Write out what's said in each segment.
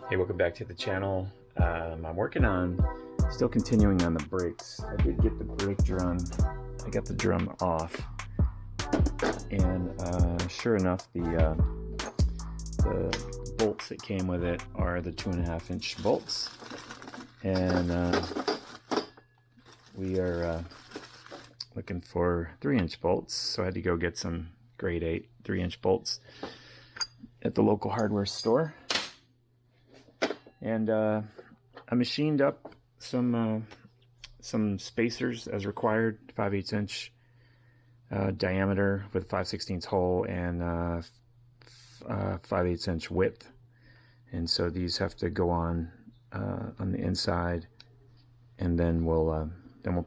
Hey, welcome back to the channel. I'm working on, still continuing on the brakes. I did get the brake drum, I got the drum off, and sure enough, the bolts that came with it are the 2.5-inch bolts, and we are looking for 3-inch bolts, so I had to go get some grade 8 3-inch bolts at the local hardware store. And I machined up some spacers as required, 5/8" diameter with 5/16 hole and 5/8" width. And so these have to go on the inside, and then we'll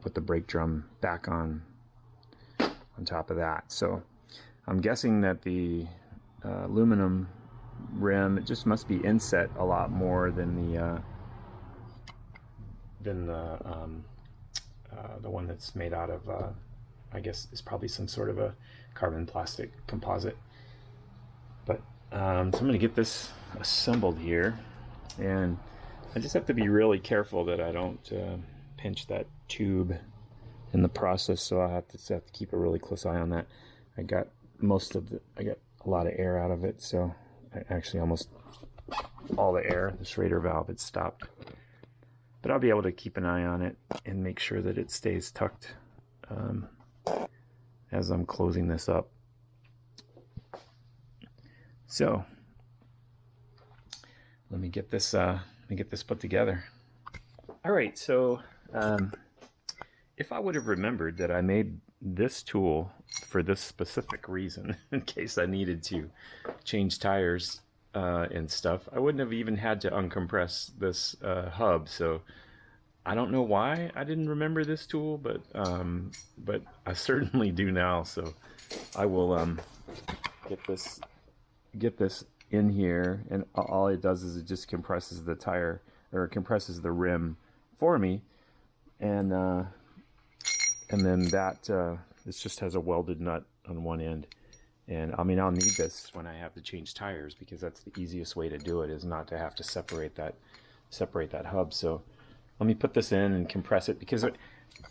put the brake drum back on top of that. So I'm guessing that the aluminum rim, it just must be inset a lot more than the one that's made out of I guess it's probably some sort of a carbon plastic composite. But so I'm going to get this assembled here, and I just have to be really careful that I don't pinch that tube in the process, so I have to keep a really close eye on that. I got a lot of air out of it, so actually almost all the air. The Schrader valve had stopped, but I'll be able to keep an eye on it and make sure that it stays tucked as I'm closing this up. So let me get this put together. All right, so if I would have remembered that I made this tool for this specific reason, in case I needed to change tires and stuff, I wouldn't have even had to uncompress this hub. So I don't know why I didn't remember this tool, but I certainly do now. So I will get this in here, and all it does is it just compresses the tire, or compresses the rim for me, and then that this just has a welded nut on one end. And I mean, I'll need this when I have to change tires, because that's the easiest way to do it, is not to have to separate that hub. So let me put this in and compress it, because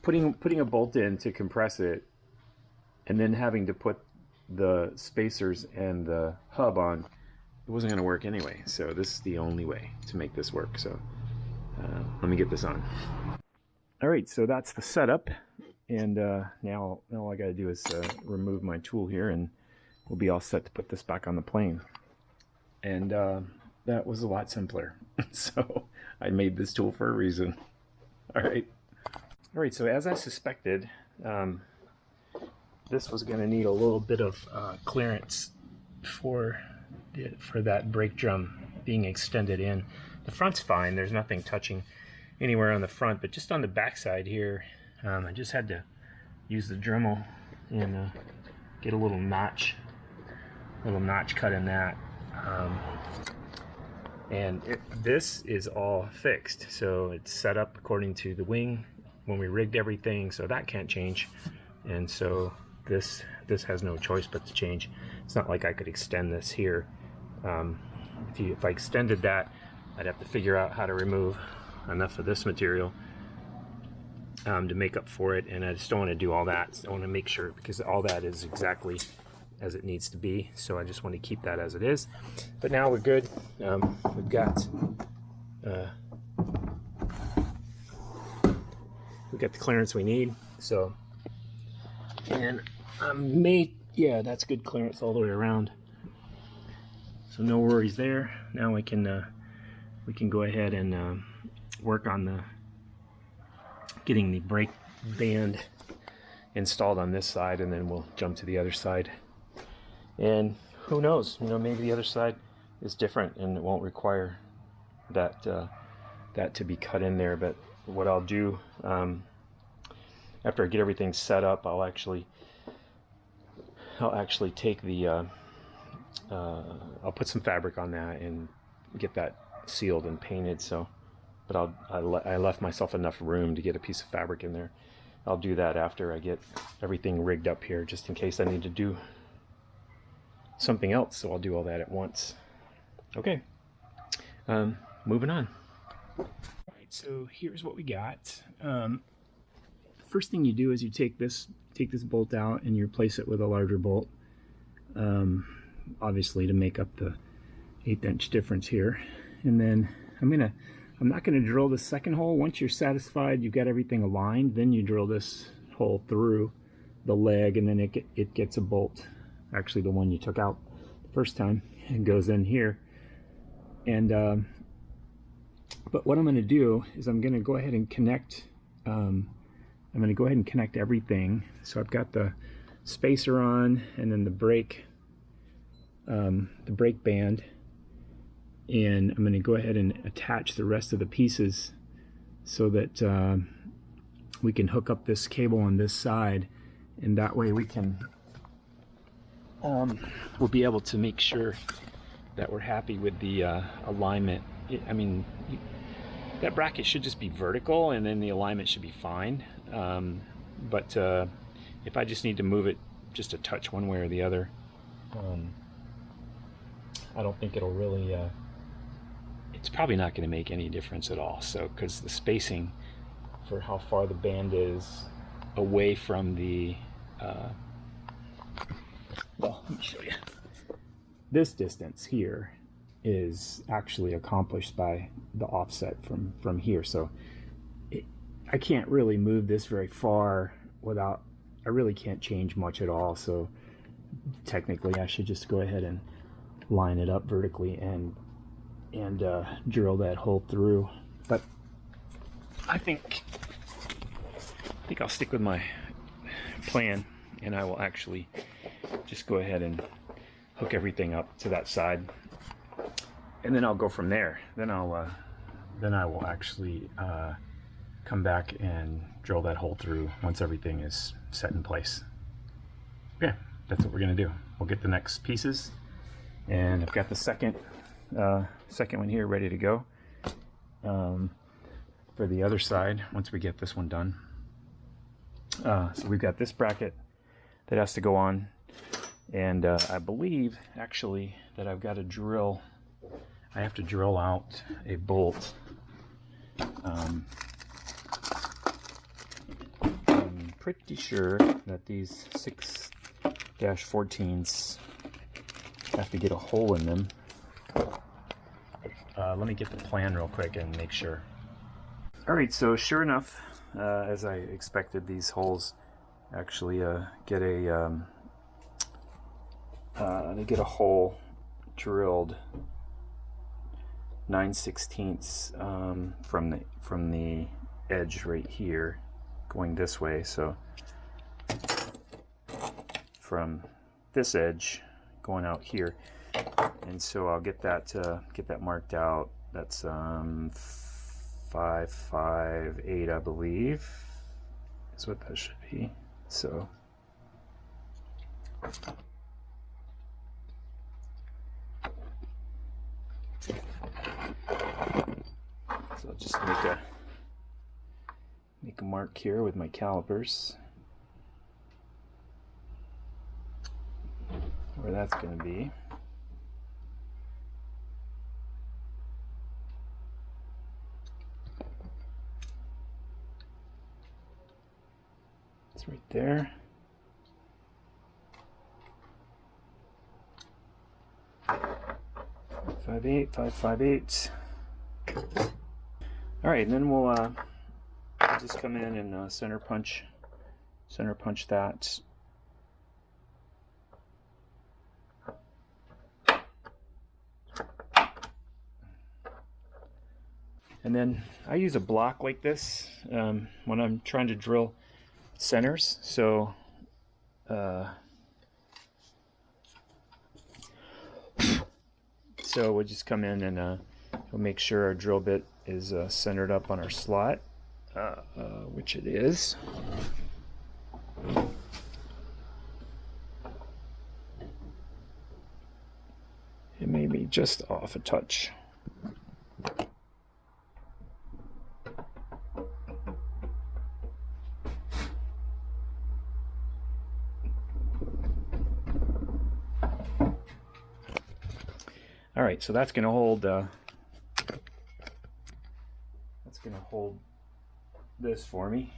putting a bolt in to compress it and then having to put the spacers and the hub on, it wasn't going to work anyway. So this is the only way to make this work. So let me get this on. All right, so that's the setup, and now all I got to do is remove my tool here, and we'll be all set to put this back on the plane. And that was a lot simpler. So I made this tool for a reason. All right, so as I suspected, this was going to need a little bit of clearance for that brake drum being extended in. The front's fine, there's nothing touching anywhere on the front, but just on the back side here, I just had to use the Dremel and get a little notch cut in that. And this is all fixed, so it's set up according to the wing when we rigged everything, so that can't change. And so this has no choice but to change. It's not like I could extend this here. If I extended that, I'd have to figure out how to remove enough of this material to make up for it, and I just don't want to do all that. I want to make sure, because all that is exactly as it needs to be, so I just want to keep that as it is. But now we're good. We've got the clearance we need. So, and yeah, that's good clearance all the way around. So no worries there. Now we can go ahead and work on getting the brake band installed on this side, and then we'll jump to the other side. And who knows, maybe the other side is different and it won't require that to be cut in there. But what I'll do, after I get everything set up, I'll actually take the I'll put some fabric on that and get that sealed and painted. So, but I left myself enough room to get a piece of fabric in there. I'll do that after I get everything rigged up here, just in case I need to do something else. So I'll do all that at once. Okay. moving on. All right, so here's what we got. First thing you do is you take this bolt out and you replace it with a larger bolt, obviously to make up the 1/8 inch difference here. And then I'm not gonna drill the second hole. Once you're satisfied you've got everything aligned, then you drill this hole through the leg, and then it gets a bolt, actually the one you took out the first time, and goes in here. And but what I'm going to do is I'm going to go ahead and connect everything. So I've got the spacer on, and then the brake band, and I'm going to go ahead and attach the rest of the pieces so that we can hook up this cable on this side, and that way we can we'll be able to make sure that we're happy with the alignment. I mean, that bracket should just be vertical, and then the alignment should be fine. But if I just need to move it just a touch one way or the other, I don't think it'll really, it's probably not going to make any difference at all. So, because the spacing for how far the band is away from the, well, let me show you. This distance here is actually accomplished by the offset from here. So I can't really move this very far without, I really can't change much at all. So technically I should just go ahead and line it up vertically and drill that hole through. But I think I'll stick with my plan, and I will actually just go ahead and hook everything up to that side, and then I'll go from there. Then I will actually come back and drill that hole through once everything is set in place. Okay, that's what we're gonna do. We'll get the next pieces, and I've got the second one here ready to go for the other side once we get this one done. So we've got this bracket that has to go on, and I believe actually that I've got to drill, I have to drill out a bolt. I'm pretty sure that these 6-14s have to get a hole in them. Let me get the plan real quick and make sure. Alright, so sure enough, as I expected, these holes actually get a they get a hole drilled 9/16 from the edge right here going this way. So from this edge going out here, and so I'll get that marked out. That's 558, I believe, is what that should be. So I'll just make a mark here with my calipers where that's going to be. It's right there. .558. All right, and then we'll just come in and center punch that. And then I use a block like this when I'm trying to drill centers. So we'll just come in and we'll make sure our drill bit is centered up on our slot, which it is. It may be just off a touch. All right, so that's going to hold that's going to hold this for me,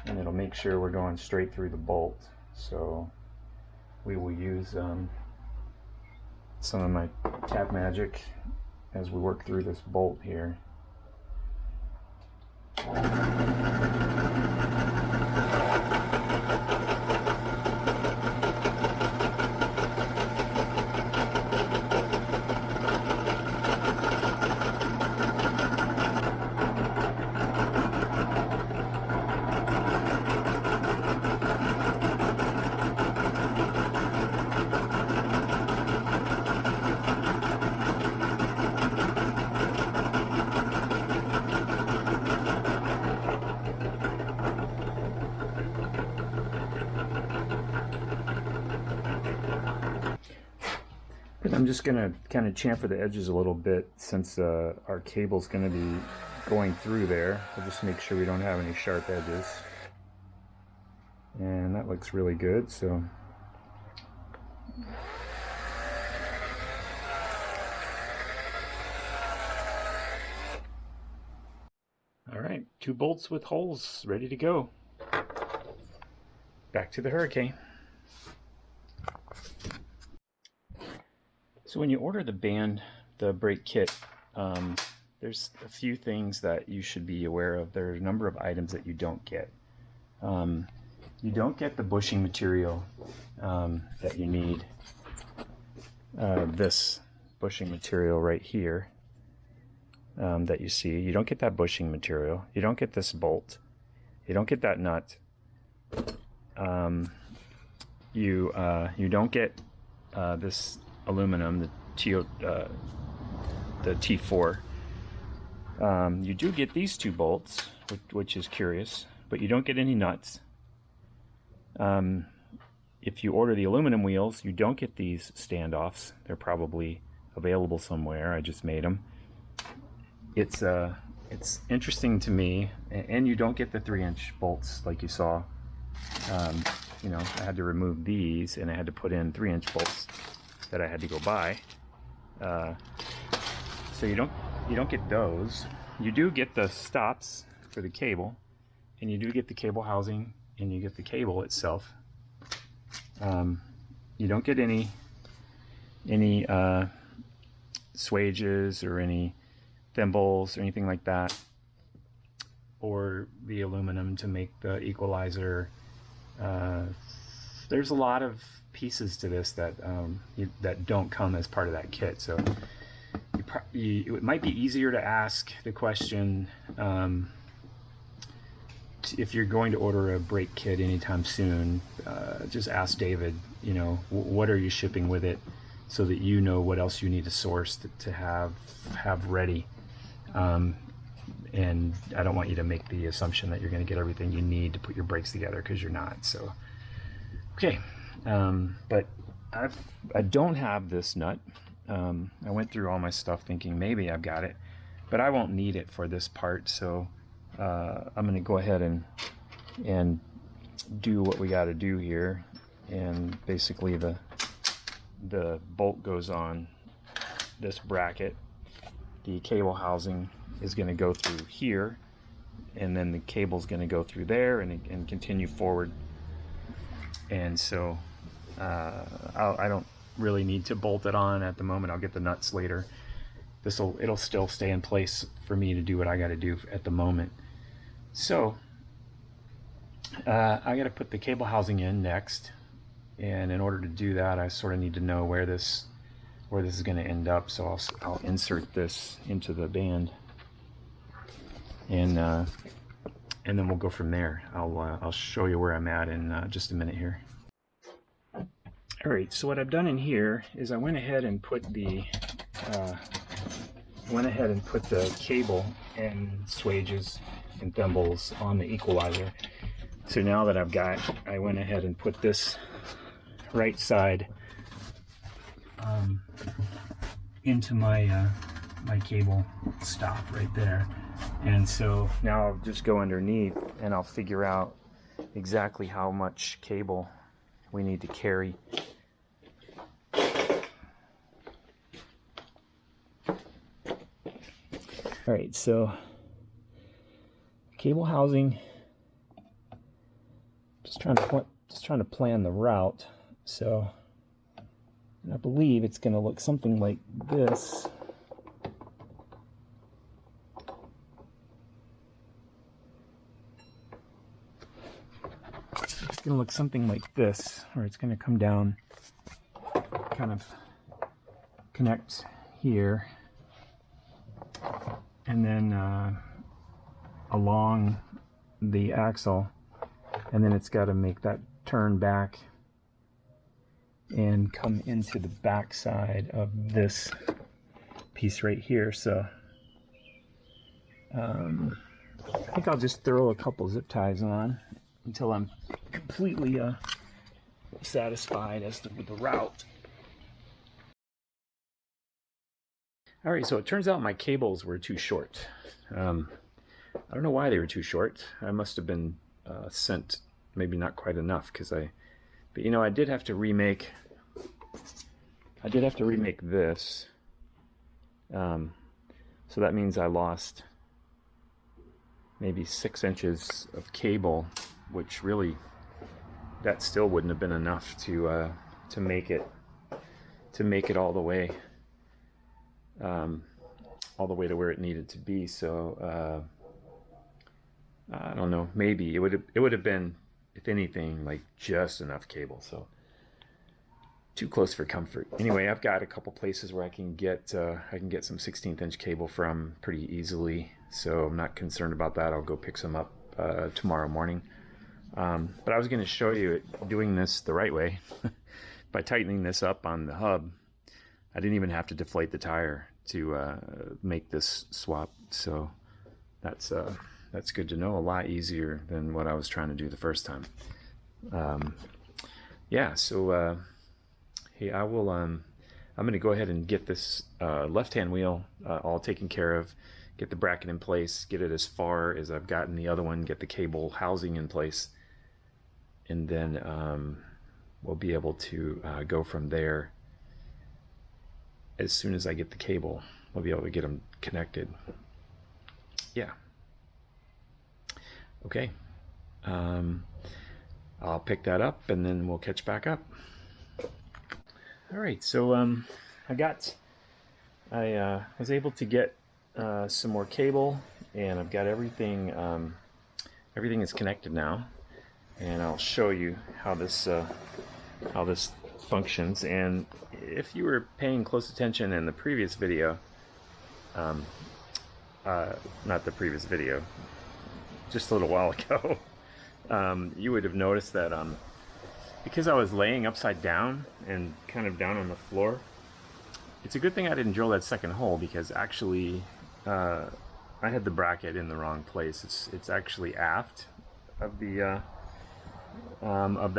and it'll make sure we're going straight through the bolt. So we will use some of my tap magic as we work through this bolt here. I'm just going to kind of chamfer the edges a little bit since our cable's going to be going through there. We'll just make sure we don't have any sharp edges. And that looks really good. So all right, 2 bolts with holes ready to go. Back to the Hurricane. So when you order the brake kit, there's a few things that you should be aware of. There are a number of items that you don't get. You don't get the bushing material that you need. This bushing material right here that you see. You don't get that bushing material. You don't get this bolt. You don't get that nut. You don't get this aluminum, the T4. You do get these 2 bolts, which is curious, but you don't get any nuts. If you order the aluminum wheels, you don't get these standoffs. They're probably available somewhere. I just made them. It's interesting to me, and you don't get the 3-inch bolts like you saw. You know, I had to remove these, and I had to put in 3-inch bolts that I had to go buy. So you don't get those. You do get the stops for the cable, and you do get the cable housing, and you get the cable itself. You don't get any swages or any thimbles or anything like that, or the aluminum to make the equalizer. There's a lot of pieces to this that that don't come as part of that kit. So it might be easier to ask the question if you're going to order a brake kit anytime soon. Just ask David, you know, what are you shipping with it, so that you know what else you need to source to have ready. And I don't want you to make the assumption that you're going to get everything you need to put your brakes together, because you're not. So okay. But I don't have this nut. I went through all my stuff thinking maybe I've got it, but I won't need it for this part. So I'm going to go ahead and do what we got to do here. And basically the bolt goes on this bracket. The cable housing is going to go through here, and then the cable's going to go through there and continue forward. And so I don't really need to bolt it on at the moment. I'll get the nuts later. It'll still stay in place for me to do what I got to do at the moment. So I got to put the cable housing in next, and in order to do that, I sort of need to know where this is going to end up. So I'll insert this into the band, and then we'll go from there. I'll show you where I'm at in just a minute here. All right, so what I've done in here is I went ahead and put the cable and swages and thimbles on the equalizer. So now that I went ahead and put this right side into my my cable stop right there. And so now I'll just go underneath and I'll figure out exactly how much cable we need to carry. All right, so cable housing. Just trying to plan the route. So, and I believe it's going to look something like this. It's going to look something like this, where it's going to come down, kind of connect here, and then along the axle, and then it's got to make that turn back and come into the back side of this piece right here. So I think I'll just throw a couple zip ties on until I'm completely satisfied as to the route. All right, so it turns out my cables were too short. I don't know why they were too short. I must have been sent maybe not quite enough, but you know, I did have to remake this. So that means I lost maybe 6 inches of cable, which really, that still wouldn't have been enough to make it all the way to where it needed to be. So I don't know, maybe it would have been, if anything, like just enough cable. So too close for comfort. Anyway, I've got a couple places where I can get some 16th inch cable from pretty easily, so I'm not concerned about that. I'll go pick some up tomorrow morning. But I was going to show you doing this the right way by tightening this up on the hub. I didn't even have to deflate the tire to make this swap, so that's good to know. A lot easier than what I was trying to do the first time. Yeah, so hey, I will. I'm going to go ahead and get this left-hand wheel all taken care of. Get the bracket in place. Get it as far as I've gotten the other one. Get the cable housing in place, and then we'll be able to go from there. As soon as I get the cable, we'll be able to get them connected. Yeah. Okay. I'll pick that up and then we'll catch back up. All right, so I was able to get some more cable, and I've got everything. Everything is connected now, and I'll show you how this functions. And if you were paying close attention in the previous video, not the previous video, just a little while ago, you would have noticed that because I was laying upside down and kind of down on the floor, it's a good thing I didn't drill that second hole, because actually I had the bracket in the wrong place. It's actually aft of the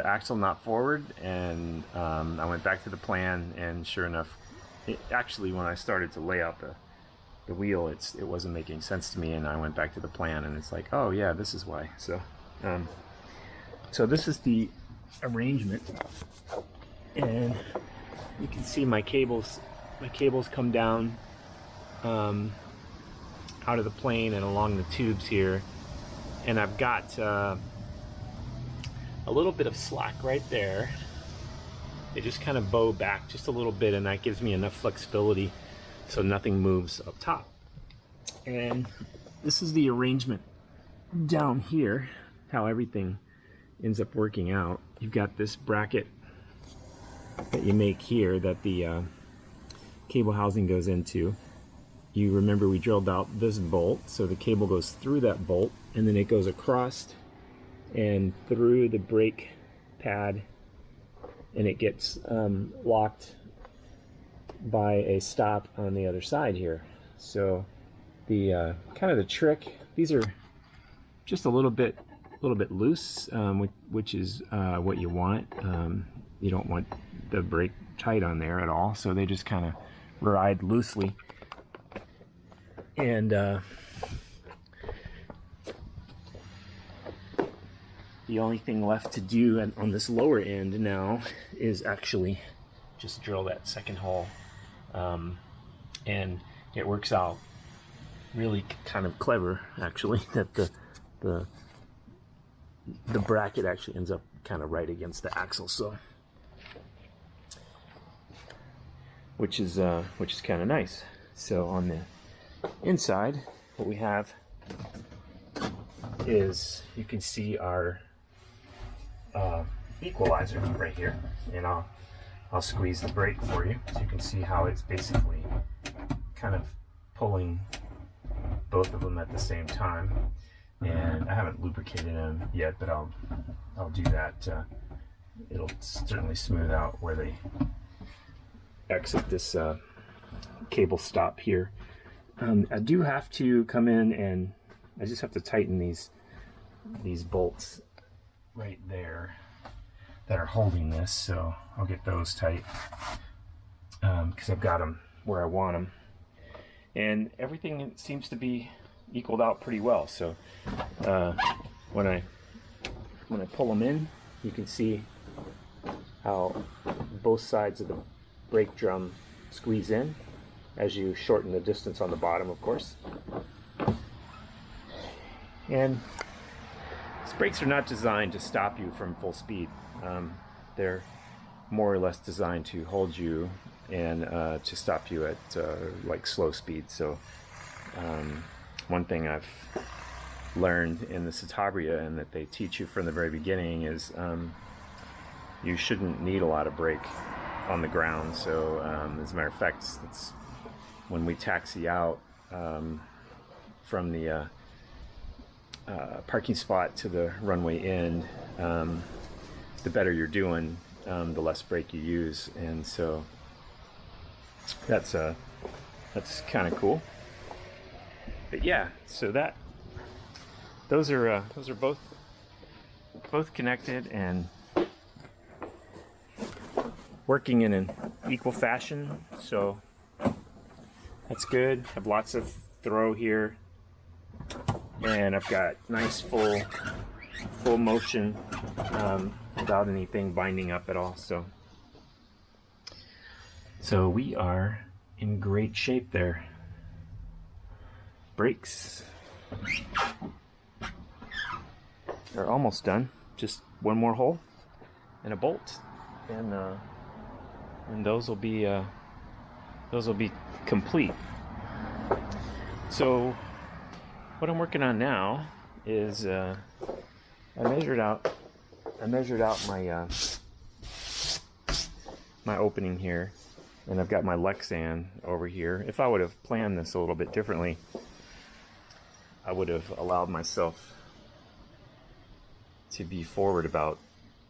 axle, not forward. And I went back to the plan, and sure enough, actually when I started to lay out the wheel, it wasn't making sense to me, and I went back to the plan, and it's like, oh yeah, this is why. So so this is the arrangement, and you can see my cables come down out of the plane and along the tubes here, and I've got a little bit of slack right there. They just kind of bow back just a little bit, and that gives me enough flexibility so nothing moves up top. And this is the arrangement down here, how everything ends up working out. You've got this bracket that you make here that the cable housing goes into. You remember we drilled out this bolt, so the cable goes through that bolt, and then it goes across and through the brake pad, and it gets locked by a stop on the other side here. So the kind of the trick, these are just a little bit loose, which is what you want. You don't want the brake tight on there at all, so they just kind of ride loosely. And the only thing left to do on this lower end now is actually just drill that second hole, and it works out really kind of clever, actually, that the the bracket actually ends up kind of right against the axle, so which is kind of nice. So on the inside, what we have is, you can see our equalizer right here, and I'll squeeze the brake for you so you can see how it's basically kind of pulling both of them at the same time. And I haven't lubricated them yet, but I'll do that. It'll certainly smooth out where they exit this cable stop here. I do have to come in and I just have to tighten these bolts right there that are holding this, so I'll get those tight because I've got them where I want them, and everything seems to be equaled out pretty well. So when I pull them in, you can see how both sides of the brake drum squeeze in as you shorten the distance on the bottom, of course. And these brakes are not designed to stop you from full speed. They're more or less designed to hold you and to stop you at like slow speed. So one thing I've learned in the Citabria, and that they teach you from the very beginning, is you shouldn't need a lot of brake on the ground. So as a matter of fact, it's when we taxi out from the parking spot to the runway end, the better you're doing, the less brake you use, and so that's kind of cool. But yeah, so those are both connected and working in an equal fashion, so that's good. I have lots of throw here, and I've got nice full motion without anything binding up at all. So we are in great shape there. Brakes are almost done. Just one more hole and a bolt, and those will be complete. So what I'm working on now is I measured out my my opening here, and I've got my lexan over here. If I would have planned this a little bit differently, I would have allowed myself to be forward about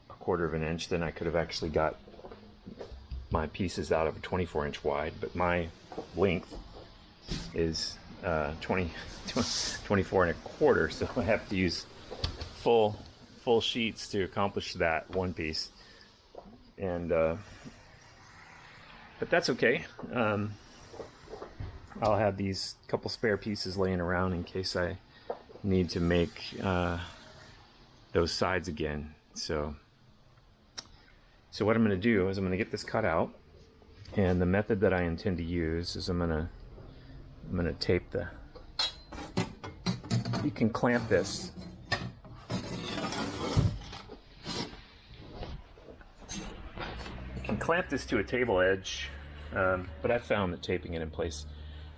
1/4 of an inch. Then I could have actually got my pieces out of a 24-inch wide, but my length is 24 1/4, so I have to use full sheets to accomplish that one piece. And but that's okay. I'll have these couple spare pieces laying around in case I need to make those sides again. So what I'm going to do is I'm going to get this cut out, and the method that I intend to use is I'm going to tape the. You can clamp this. You can clamp this to a table edge, but I found that taping it in place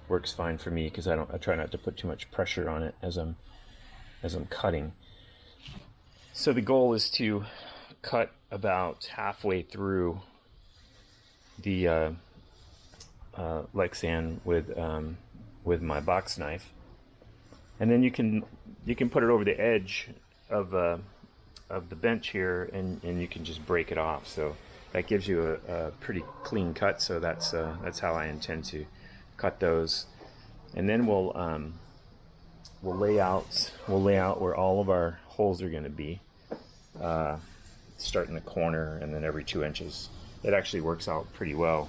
works fine for me because I try not to put too much pressure on it as I'm cutting. So the goal is to cut about halfway through the lexan with my box knife, and then you can put it over the edge of the bench here, and you can just break it off. So that gives you a pretty clean cut. So that's how I intend to cut those, and then we'll lay out where all of our holes are going to be. Start in the corner, and then every 2 inches. It actually works out pretty well,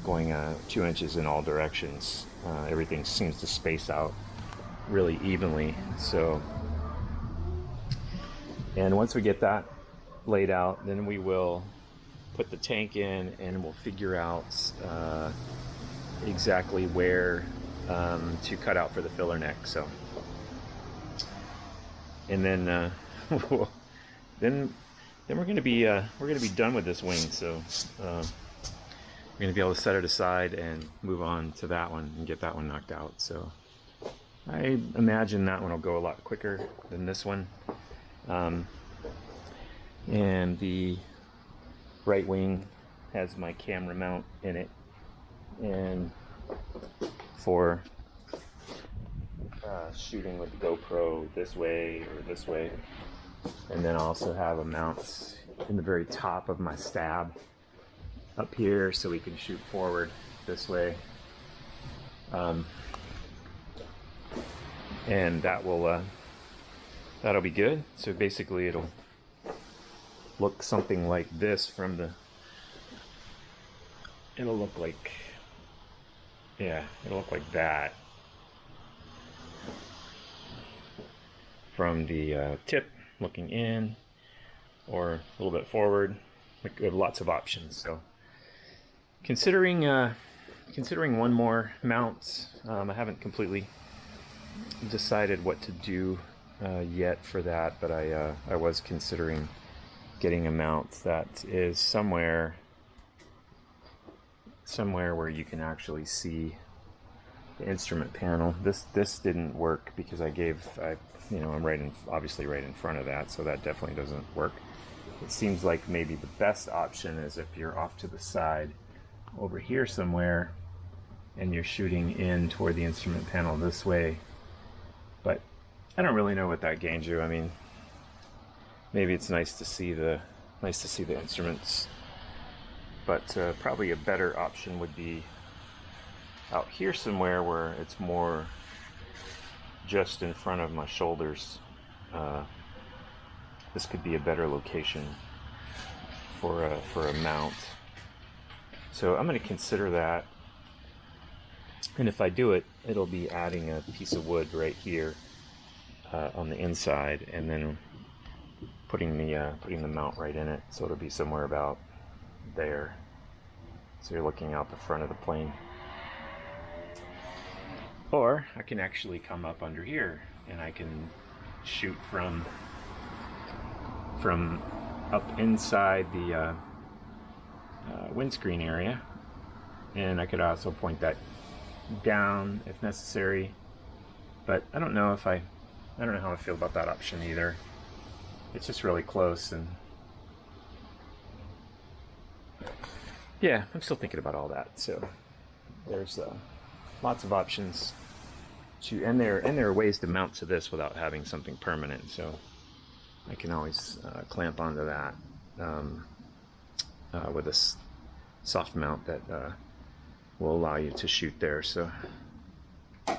going 2 inches in all directions. Everything seems to space out really evenly. So, and once we get that laid out, then we will put the tank in, and we'll figure out exactly where to cut out for the filler neck. So and then then we're gonna be done with this wing. So we're gonna be able to set it aside and move on to that one and get that one knocked out. So I imagine that one will go a lot quicker than this one. And the right wing has my camera mount in it, and for shooting with the GoPro this way or this way. And then I also have a mount in the very top of my stab up here so we can shoot forward this way. And that'll be good. So basically it'll look something like this from the, it'll look like that from the tip looking in, or a little bit forward. Like, we have lots of options. So considering one more mount. I haven't completely decided what to do yet for that, but I was considering getting a mount that is somewhere where you can actually see the instrument panel. This didn't work because I'm obviously right in front of that, so that definitely doesn't work. It seems like maybe the best option is if you're off to the side over here somewhere and you're shooting in toward the instrument panel this way. But I don't really know what that gains you. I mean, maybe it's nice to see the instruments, but probably a better option would be out here somewhere where it's more just in front of my shoulders. This could be a better location for a mount. So I'm going to consider that, and if I do it, it'll be adding a piece of wood right here on the inside, and then putting the mount right in it. So it'll be somewhere about there. So you're looking out the front of the plane. Or I can actually come up under here and I can shoot from up inside the windscreen area, and I could also point that down if necessary. But I don't know how I feel about that option either. It's just really close, and yeah, I'm still thinking about all that. So there's lots of options and there are ways to mount to this without having something permanent. So I can always clamp onto that with a soft mount that will allow you to shoot there. So all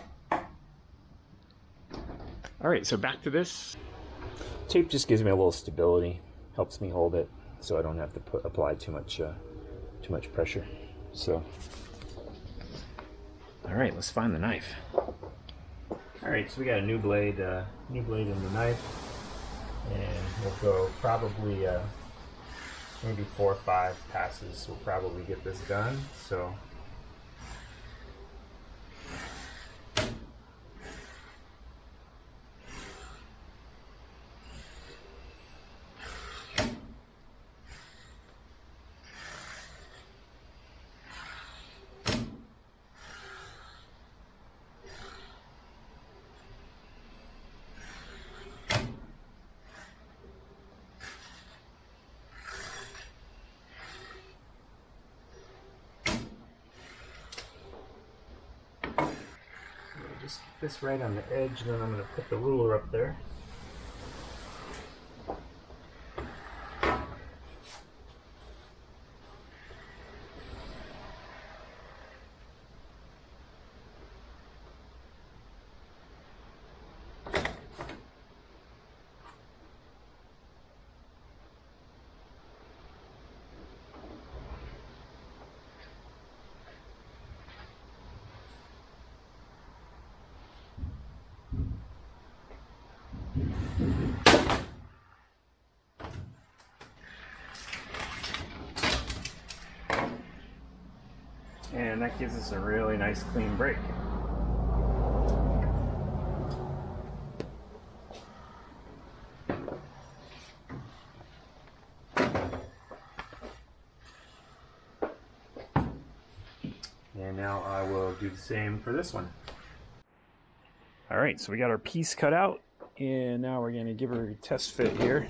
right, so back to this. Tape just gives me a little stability, helps me hold it so I don't have to apply too much pressure. So all right, let's find the knife. All right, so we got a new blade in the knife, and we'll go probably maybe 4 or 5 passes. We'll probably get this done. So just get this right on the edge, and then I'm going to put the ruler up there. And that gives us a really nice clean break. And now I will do the same for this one. All right, so we got our piece cut out, and now we're going to give her a test fit here.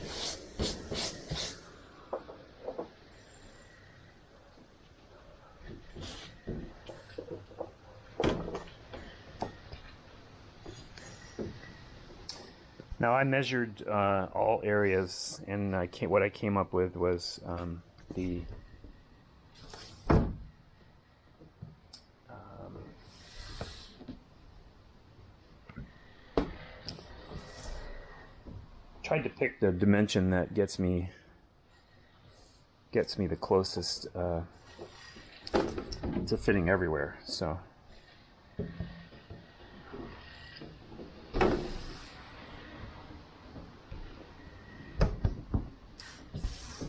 Now I measured all areas, and what I came up with was the tried to pick the dimension that gets me the closest to fitting everywhere. So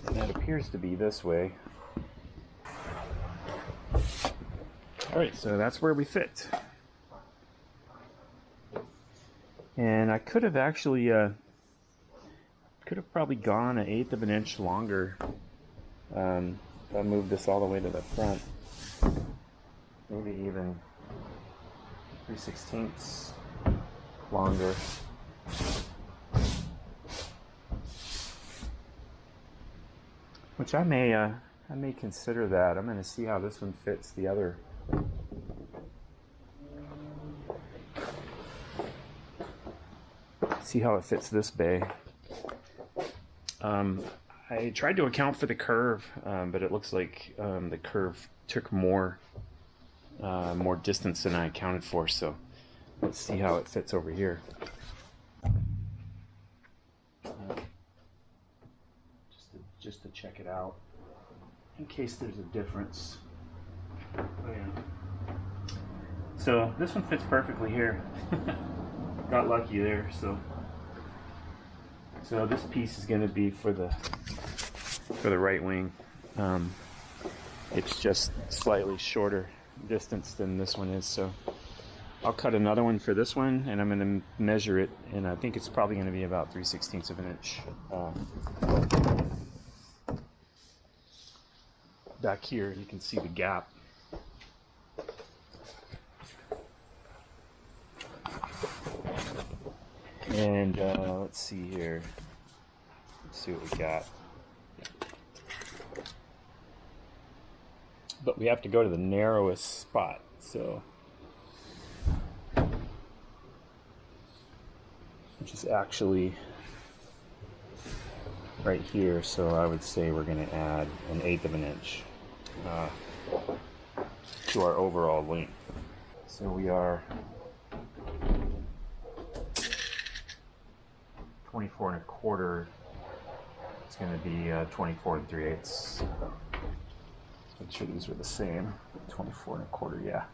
that appears to be this way. All right, so that's where we fit. And I could have actually probably gone 1/8 of an inch longer if I moved this all the way to the front. Maybe even 3/16 longer. Which I may consider that. I'm going to see how this one fits the other. See how it fits this bay. I tried to account for the curve, but it looks like the curve took more distance than I accounted for. So let's see how it fits over here. Just to check it out, in case there's a difference. Oh, yeah. So this one fits perfectly here. Got lucky there. So this piece is going to be for the right wing. It's just slightly shorter distance than this one is, so I'll cut another one for this one, and I'm going to measure it, and I think it's probably going to be about 3/16 of an inch. Back here you can see the gap. And let's see here. Let's see what we got. But we have to go to the narrowest spot, so which is actually right here. So I would say we're going to add 1/8 of an inch to our overall length. So we are 24 1/4. It's going to be 24 3/8. Make sure these are the same. 24 1/4, yeah.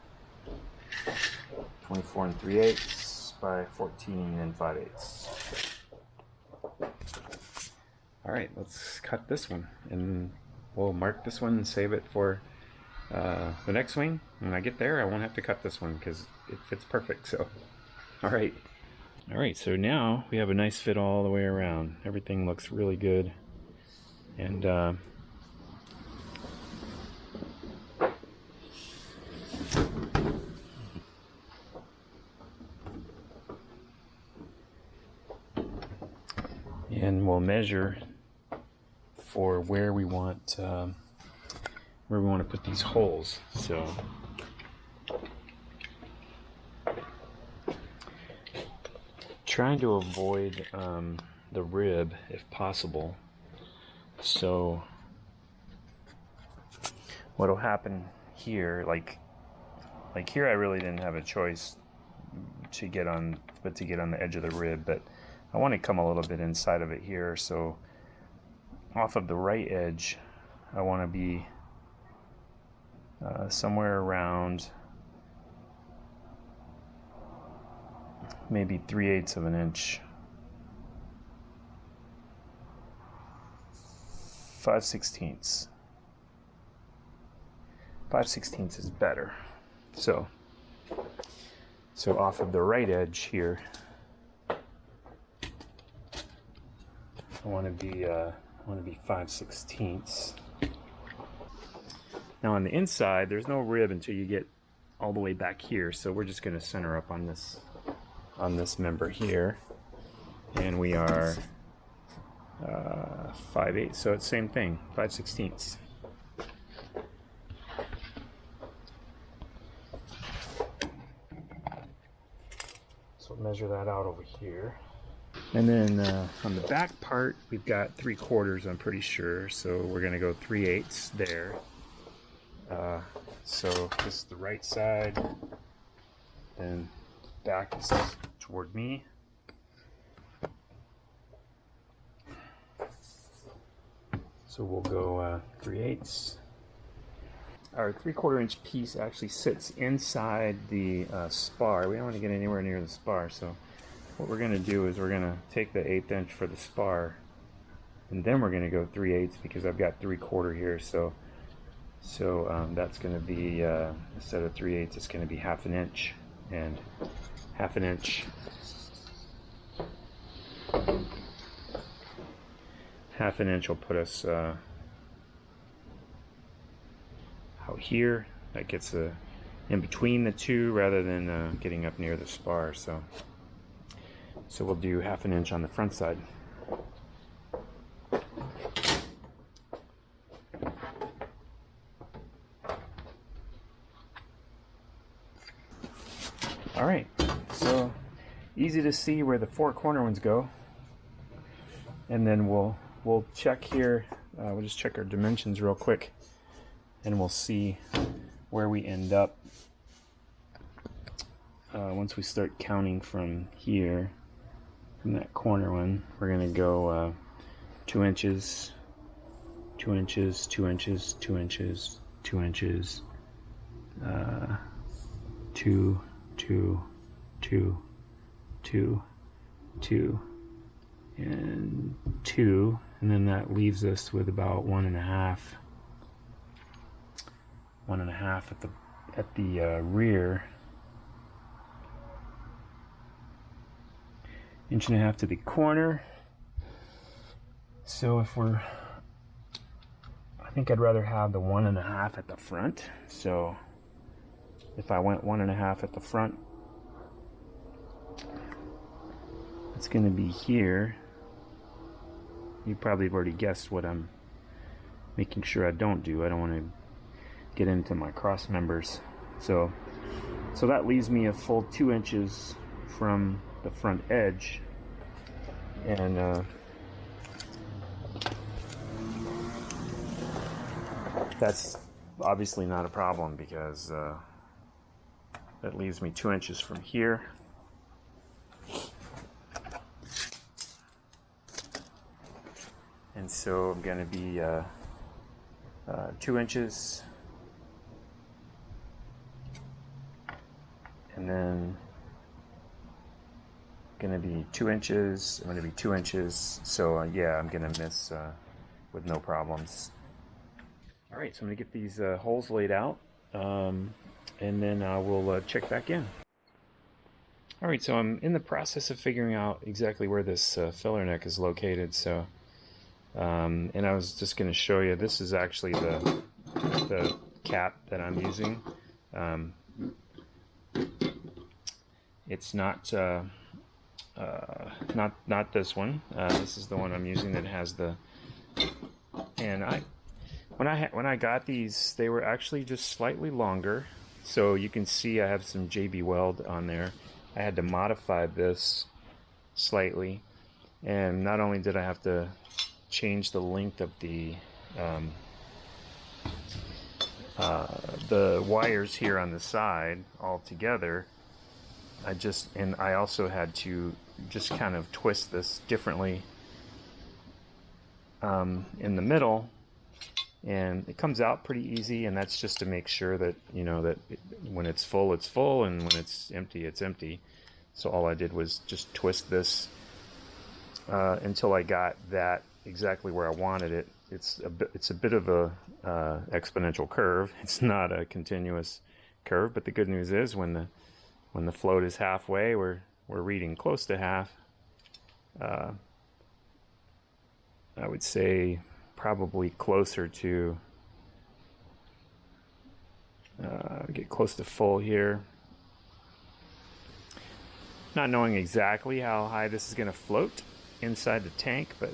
24 3/8 by 14 5/8. All right, let's cut this one, and we'll mark this one and save it for the next swing. When I get there, I won't have to cut this one because it fits perfect. So, all right. All right, so now we have a nice fit all the way around. Everything looks really good, and we'll measure for where we want to put these holes. So trying to avoid the rib if possible. So what'll happen here, like here, I really didn't have a choice to get on the edge of the rib, but I want to come a little bit inside of it here. So off of the right edge, I want to be somewhere around maybe 3/8 of an inch. 5/16. 5/16 is better. So off of the right edge here, I want to be 5/16. Now on the inside, there's no rib until you get all the way back here. So we're just going to center up on this member here, and we are 5/8, so it's same thing, 5/16. So measure that out over here. And then on the back part, we've got 3/4, I'm pretty sure. So we're going to go 3/8 there. So this is the right side, and back is toward me. So we'll go 3/8. Our 3/4 inch piece actually sits inside the spar. We don't want to get anywhere near the spar, so what we're going to do is we're going to take the 1/8 inch for the spar, and then we're going to go 3/8 because I've got 3/4 here. So that's going to be instead of 3/8, it's going to be 1/2 inch, and 1/2 inch. 1/2 inch will put us out here. That gets in between the two rather than getting up near the spar. So we'll do 1/2 inch on the front side. All right, so easy to see where the 4 corner ones go, and then we'll check here. We'll just check our dimensions real quick, and we'll see where we end up once we start counting from here, from that corner one. We're gonna go 2 inches, 2 inches, 2 inches, 2 inches, 2 inches, 2, 2, 2, 2, 2, and 2, and then that leaves us with about 1.5 at the rear. 1.5 inches to the corner. So if I think I'd rather have the 1.5 at the front. So if I went 1.5 at the front, it's going to be here. You probably have already guessed what I'm making sure I don't do. I don't want to get into my cross members. So that leaves me a full 2 inches from the front edge, and that's obviously not a problem because that leaves me 2 inches from here. And so I'm going to be 2 inches, and then going to be 2 inches. I'm going to be 2 inches. So yeah, I'm going to miss with no problems. All right, so I'm going to get these holes laid out, and then I will check back in. All right, so I'm in the process of figuring out exactly where this filler neck is located. So, and I was just going to show you. This is actually the cap that I'm using. It's not this one. This is the one I'm using that has the. And when I got these, they were actually just slightly longer. So you can see I have some JB Weld on there. I had to modify this slightly, and not only did I have to change the length of the wires here on the side altogether, I also had to just kind of twist this differently in the middle, and it comes out pretty easy. And that's just to make sure that when it's full, it's full, and when it's empty, it's empty. So all I did was just twist this until I got that exactly where I wanted it. It's a bit of a exponential curve. It's not a continuous curve, but the good news is when the float is halfway, we're reading close to half. I would say probably closer to get close to full here. Not knowing exactly how high this is going to float inside the tank, but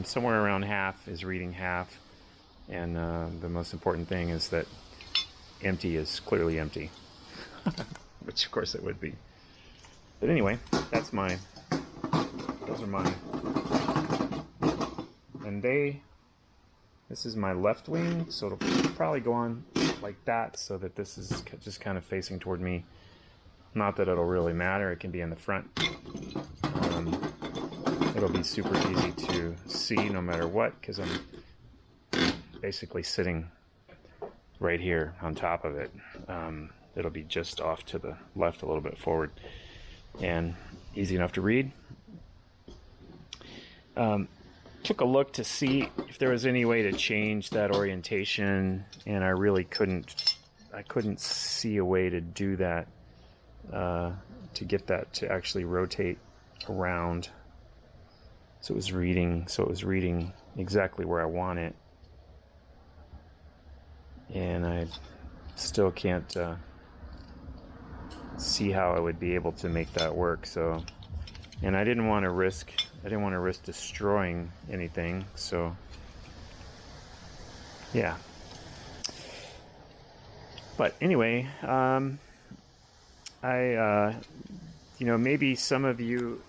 somewhere around half is reading half. And the most important thing is that empty is clearly empty, which of course it would be. But anyway, those are mine. And this is my left wing, so it'll probably go on like that so that this is just kind of facing toward me. Not that it'll really matter, it can be in the front. It'll be super easy to see no matter what, because I'm basically sitting right here on top of it. It'll be just off to the left a little bit forward, and easy enough to read. Took a look to see if there was any way to change that orientation, and I really couldn't see a way to do that, to get that to actually rotate around so it was reading exactly where I want it. And I still can't see how I would be able to make that work. So, and I didn't want to risk destroying anything. So, yeah. But anyway, maybe some of you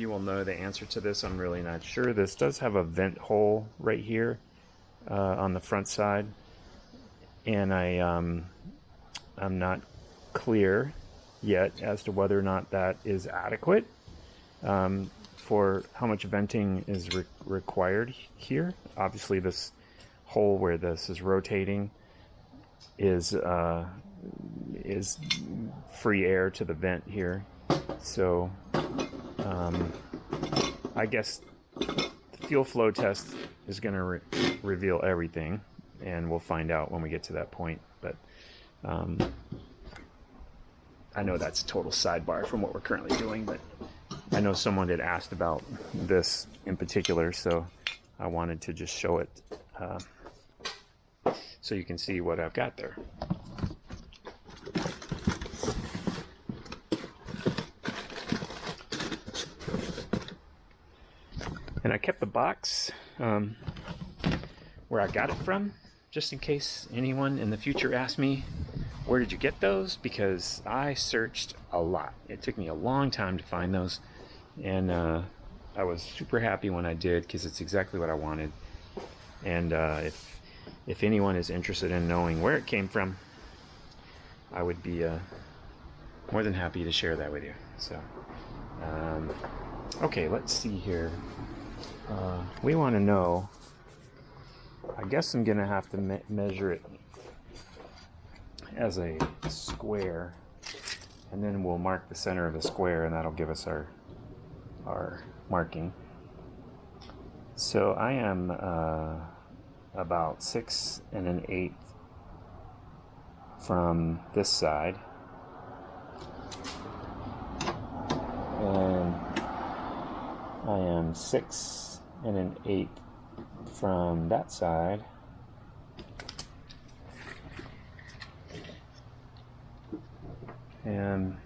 will know the answer to this. I'm really not sure. This does have a vent hole right here on the front side. And I'm not clear yet as to whether or not that is adequate for how much venting is required here. Obviously, this hole where this is rotating is free air to the vent here. So I guess the fuel flow test is going to reveal everything. And we'll find out when we get to that point. But I know that's a total sidebar from what we're currently doing, but I know someone had asked about this in particular, so I wanted to just show it so you can see what I've got there. And I kept the box where I got it from, just in case anyone in the future asks me, where did you get those? Because I searched a lot. It took me a long time to find those. And I was super happy when I did, because it's exactly what I wanted. And if anyone is interested in knowing where it came from, I would be more than happy to share that with you. So, okay, let's see here. We want to know, I guess I'm going to have to measure it as a square, and then we'll mark the center of the square, and that'll give us our marking. So I am about 6 1/8 from this side, and I am 6 1/8 from that side, and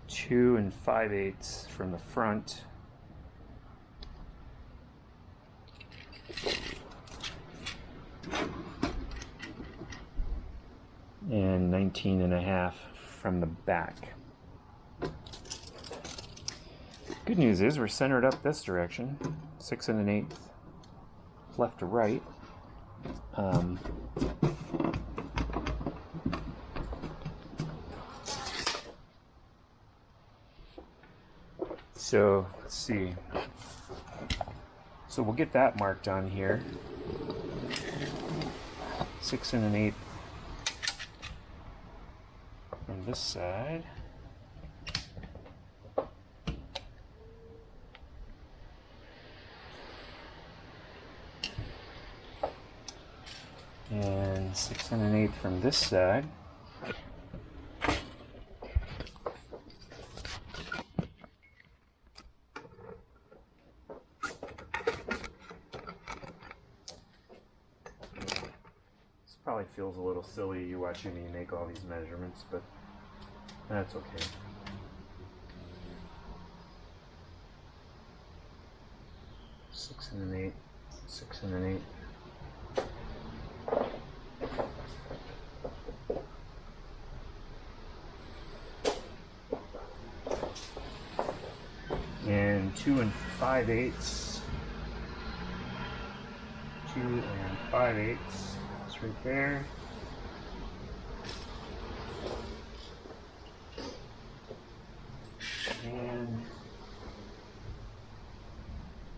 2 5/8 from the front, and 19 1/2 from the back. Good news is we're centered up this direction, 6 1/8 left to right. So let's see. So we'll get that marked on here. 6 1/8 from this side. And 6 1/8 from this side. probably feels a little silly you watching me make all these measurements, but that's okay. Six and an eight, 6 and an 8. And 2 5/8. 2 5/8. It's right there. And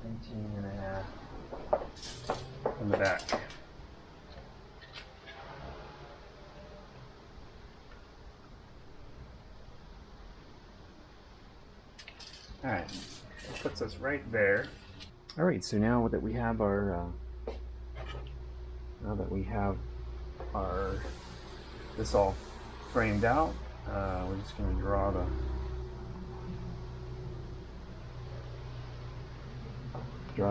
19 and a half on the back. All right, that puts us right there. All right, so now that we have our this all framed out, we're just going to draw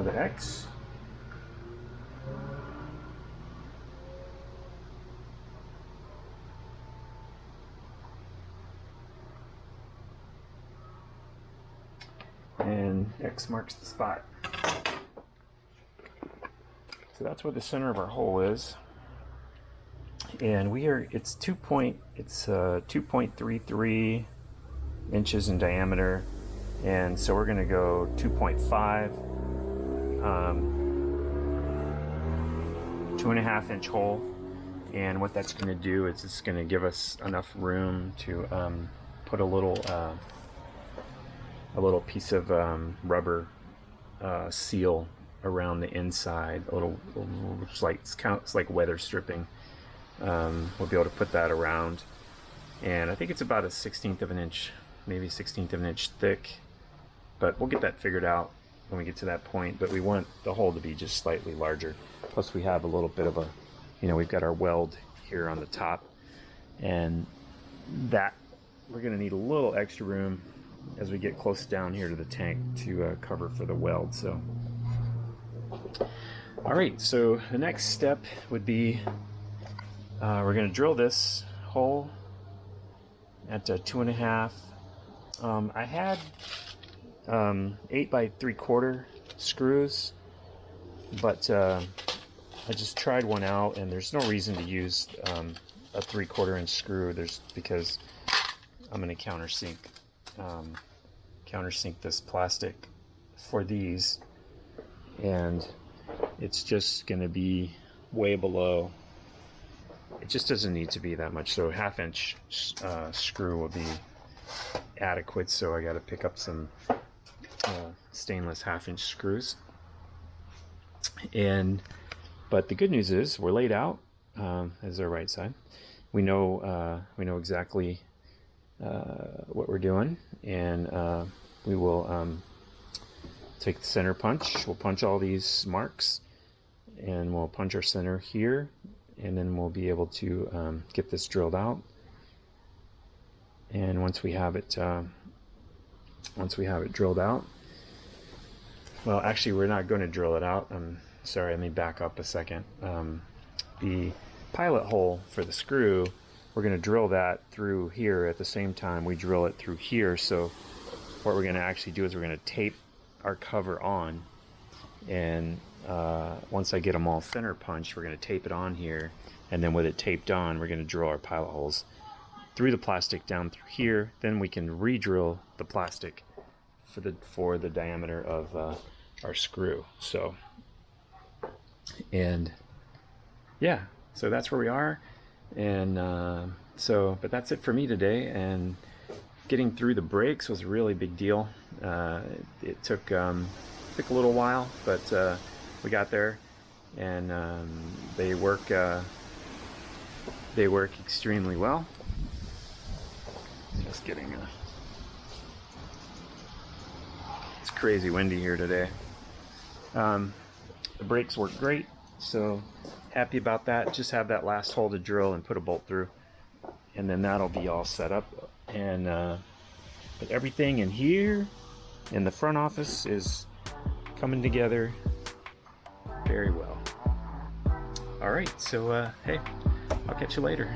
the X. And X marks the spot. So that's where the center of our hole is. And it's 2.33 inches in diameter. And so we're gonna go 2.5, 2.5 inch hole. And what that's gonna do is it's gonna give us enough room to put a little piece of rubber seal around the inside, it's like weather stripping. We'll be able to put that around, and I think it's about a 1/16 of an inch, maybe 1/16 of an inch thick, but we'll get that figured out when we get to that point. But we want the hole to be just slightly larger. Plus we have a little bit of we've got our weld here on the top, and that we're going to need a little extra room as we get close down here to the tank to cover for the weld. So all right, so the next step would be we're going to drill this hole at 2.5. I had 8 by 3/4 screws, but I just tried one out, and there's no reason to use a 3/4 inch screw. Because I'm going to countersink this plastic for these, and it's just going to be way below. It just doesn't need to be that much, so 1/2 inch screw will be adequate. So I got to pick up some stainless 1/2 inch screws. But the good news is we're laid out as our right side. We know exactly what we're doing, and we will take the center punch. We'll punch all these marks, and we'll punch our center here, and then we'll be able to get this drilled out. And once we have it drilled out, well, actually we're not going to drill it out. Sorry, let me back up a second. The pilot hole for the screw, we're going to drill that through here at the same time we drill it through here. So what we're going to actually do is we're going to tape our cover on, and once I get them all center punched, we're going to tape it on here, and then with it taped on, we're going to drill our pilot holes through the plastic down through here. Then we can re-drill the plastic for the diameter of our screw. So, and yeah, so that's where we are. And but that's it for me today. And getting through the brakes was a really big deal. It took a little while, but we got there, and they work extremely well. Just getting it's crazy windy here today. The brakes work great, so happy about that. Just have that last hole to drill and put a bolt through, and then that'll be all set up. And but everything in here in the front office is coming together very well. All right, so hey, I'll catch you later.